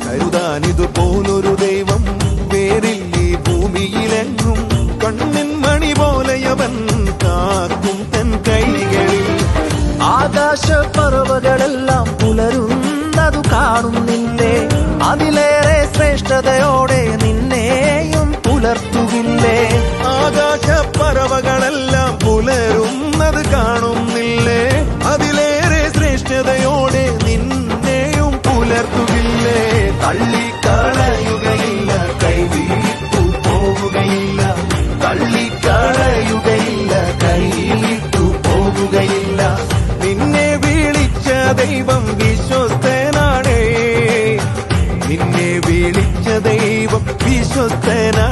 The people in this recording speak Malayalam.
കരുതാനിതുപോലൊരു ദൈവം വേറില്ലേ ഭൂമിയിലെങ്ങും. കണ്ണിൻ മണി പോലെയവൻ കാക്കും തൻ കൈകളിൽ. ആകാശപ്പറവകളെല്ലാം പുലരുന്നതു കാണുന്നില്ലേ? അതിലേറെ ശ്രേഷ്ഠതയോടെ നിന്നെയും പുലർത്തുകില്ലേ? ആകാശപ്പറവകളെല്ലാം പുലരുന്നത് കാണുന്നില്ലേ? അതിലേറെ ശ്രേഷ്ഠതയോടെ നിന്നെയും പുലർത്തുകില്ലേ? തള്ളിക്കളയുകയില്ല, കൈവിട്ടു പോവുകയില്ല. തള്ളിക്കളയുകയില്ല, കൈവിട്ടു പോവുകയില്ല. നിന്നെ വിളിച്ച ദൈവം വിശ്വസ്തനാണേ. നിന്നെ വിളിച്ച ദൈവം വിശ്വസ്തനാ.